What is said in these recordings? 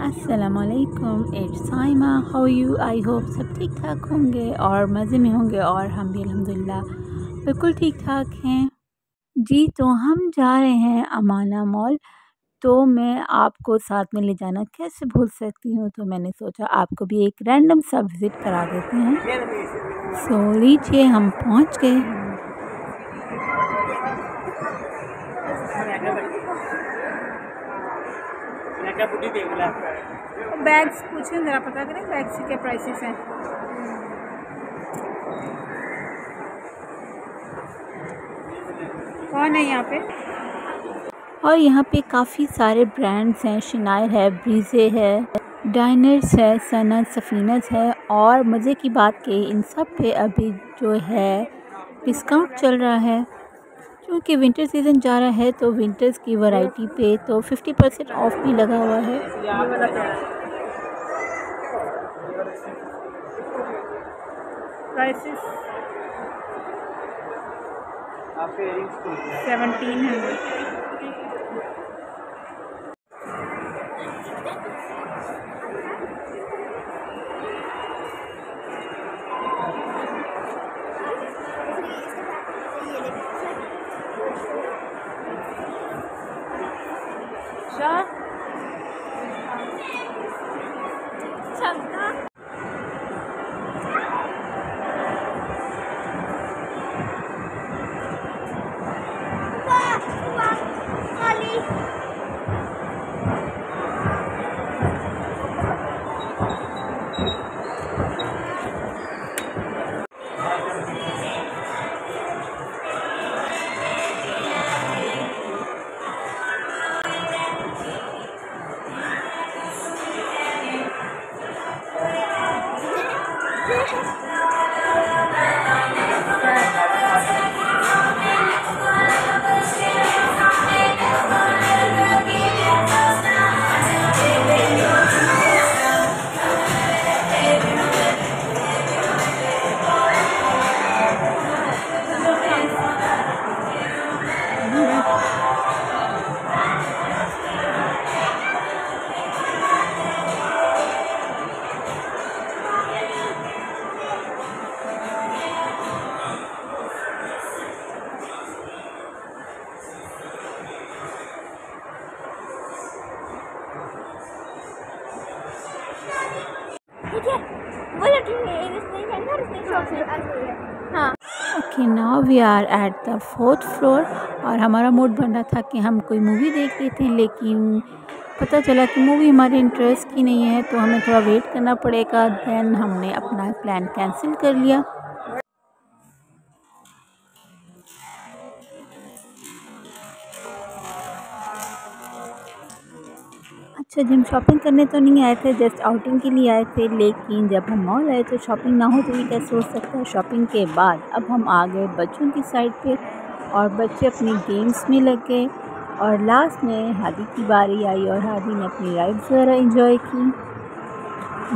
अस्सलामुअलैकुम, it's Saima. How you? I hope सब ठीक ठाक होंगे और मज़े में होंगे और हम भी अल्हम्दुलिल्लाह बिल्कुल ठीक ठाक हैं जी। तो हम जा रहे हैं अमाना मॉल। तो मैं आपको साथ में ले जाना कैसे भूल सकती हूँ, तो मैंने सोचा आपको भी एक रैंडम सा विज़िट करा देते हैं। सो लीजिए, हम पहुँच गए। बैग्स पूछें, ज़रा पता करें बैग्स के क्या प्राइसेस हैं। कौन है यहाँ पे? और यहाँ पे काफ़ी सारे ब्रांड्स हैं। शिनायर है, ब्रीजे है, डाइनर्स है, सनत, सफ़ीनस है। और मज़े की बात कि इन सब पे अभी जो है डिस्काउंट चल रहा है, क्योंकि विंटर सीज़न जा रहा है। तो विंटर्स की वैरायटी पे तो 50% ऑफ भी लगा हुआ है। Prices 1700। Okay, now we are at the 4th floor. और हमारा मूड बन रहा था कि हम कोई मूवी देख लेते हैं, लेकिन पता चला कि मूवी हमारे इंटरेस्ट की नहीं है, तो हमें थोड़ा वेट करना पड़ेगा। देन हमने अपना प्लान कैंसिल कर लिया। अच्छा जी, हम शॉपिंग करने तो नहीं आए थे, जस्ट आउटिंग के लिए आए थे। लेकिन जब हम मॉल आए तो शॉपिंग ना हो तो ये कैसे हो सकता है। शॉपिंग के बाद अब हम आ गए बच्चों की साइड पे और बच्चे अपने गेम्स में लग गए। और लास्ट में हादी की बारी आई और हादी ने अपनी राइड्स वगैरह इंजॉय की।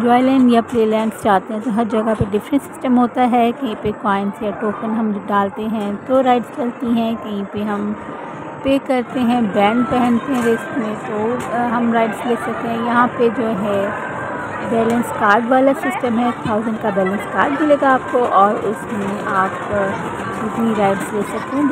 जॉयलैंड या प्लेलैंड जाते हैं तो हर जगह पे डिफरेंट सिस्टम होता है। कहीं पे कॉइन्स या टोकन हम डालते हैं तो राइड्स चलती हैं, कहीं पे हम पे करते हैं, बैंड पहनते हैं रिस्ट में तो हम राइड्स ले सकते हैं। यहाँ पे जो है बैलेंस कार्ड वाला सिस्टम है, 1000 का बैलेंस कार्ड मिलेगा आपको और उसमें आप जितनी राइड्स ले सकते हैं।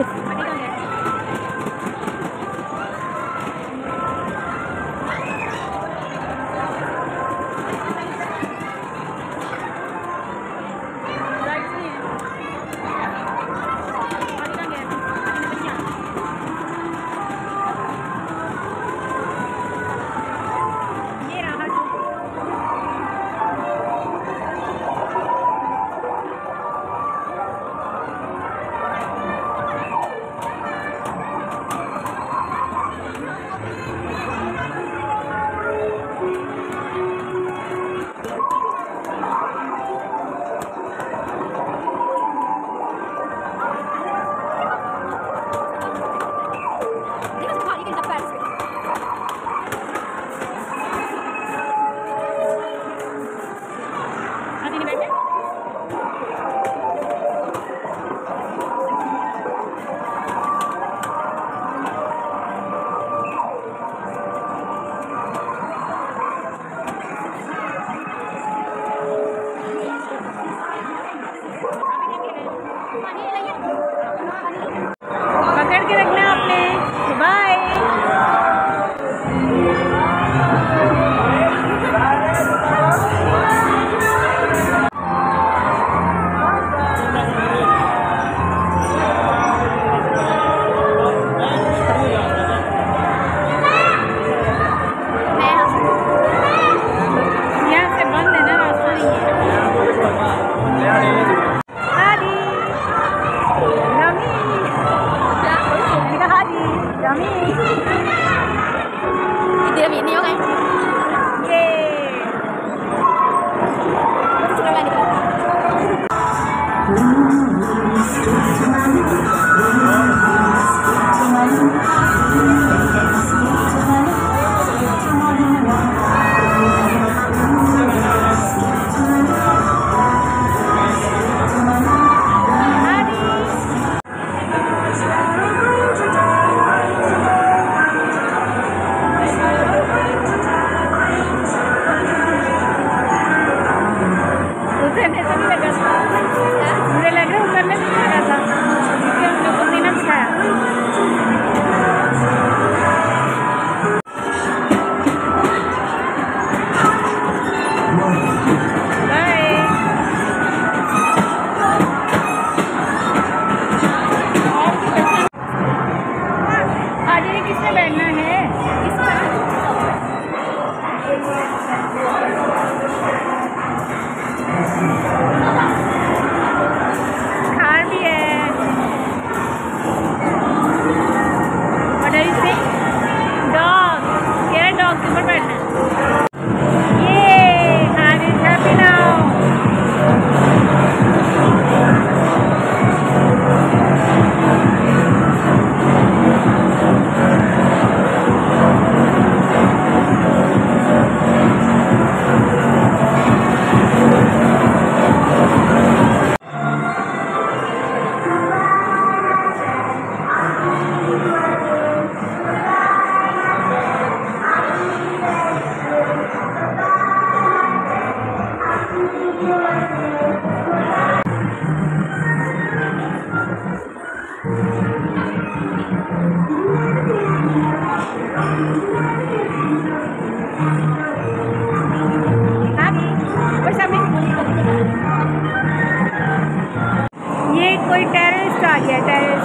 है terrace.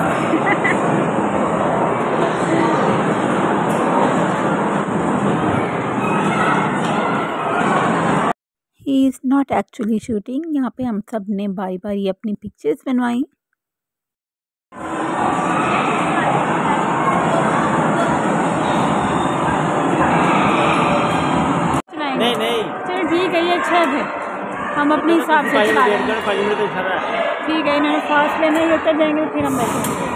He is not actually shooting. यहाँ पे हम सब ने बारी बारी अपनी पिक्चर्स बनवाई। नहीं नहीं चलो ठीक है, ये अच्छा है, हम अपने हिसाब से चला रहे हैं। ठीक है, इन्होंने फास्ट लेना ही उतर जाएंगे फिर हम बैठेंगे।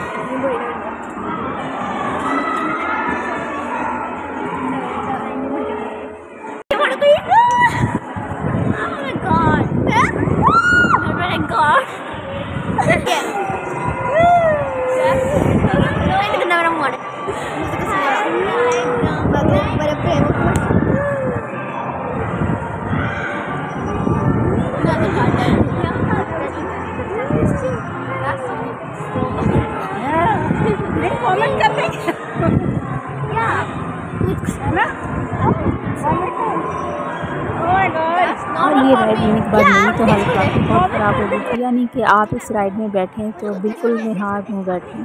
और ये राइड लेने के बाद मेरी तो हालत काफ़ी बहुत ख़राब हो गई थी। यानी कि आप इस राइड में बैठें तो बिल्कुल निहार मुँह बैठें।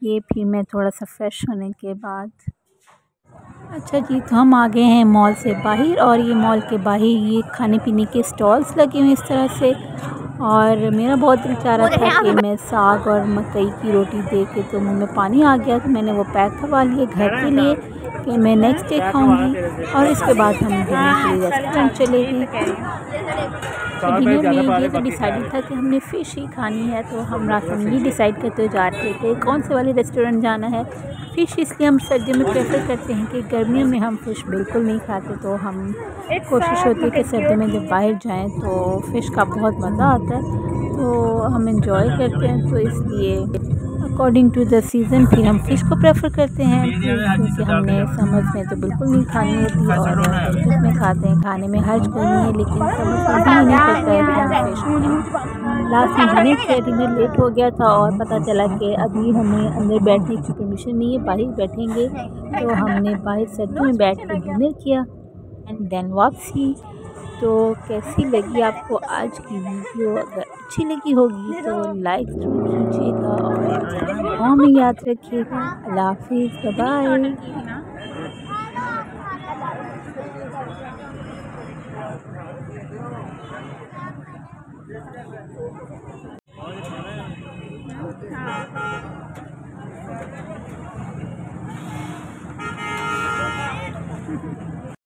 ये फिर मैं थोड़ा सा फ्रेश होने के बाद, अच्छा जी, तो हम आ गए हैं मॉल से बाहर। और ये मॉल के बाहर ये खाने पीने के स्टॉल्स लगे हुए इस तरह से। और मेरा बहुत दिल चाह रहा था कि मैं साग और मकई की रोटी देख के तो मुँह में पानी आ गया, तो मैंने वो पैक करवा लिए घर के लिए कि मैं नेक्स्ट डे खाऊंगी। और इसके बाद हम डिनर के लिए रेस्टोरेंट चले गए। तो डिनर में ये तो डिसाइडेड था कि हमने फ़िश ही खानी है, तो हम रात में ये डिसाइड करते जा रहे थे कि कौन से वाले रेस्टोरेंट जाना है। फ़िश इसलिए हम सर्दियों में प्रेफर करते हैं कि गर्मियों में हम फ़िश बिल्कुल नहीं खाते, तो हम कोशिश होती है कि सर्दियों में जब बाहर जाएं तो फ़िश का बहुत मज़ा आता है, तो हम इंजॉय करते हैं। तो इसलिए अकॉर्डिंग टू द सीज़न फिर हम फ़िश को प्रेफर करते हैं, क्योंकि हमने समर्स में तो बिल्कुल नहीं खानी होती और सर्दियों में खाते हैं। खाने में हर्ज कोई नहीं है, लेकिन समर्स में भी नहीं करता है कि हम फ़िश खाएं। लास्ट में डिनर लेट हो गया था और पता चला कि अभी हमें अंदर बैठने की परमिशन नहीं है, बाहर बैठेंगे। तो हमने बाहर सर्दियों में बैठ के डिनर किया एंड देन वापसी। तो कैसी लगी आपको आज की वीडियो? अगर अच्छी लगी होगी तो लाइक ज़रूर कीजिएगा और दुआ में याद रखिएगा। अल्लाह हाफ़िज़, बाय।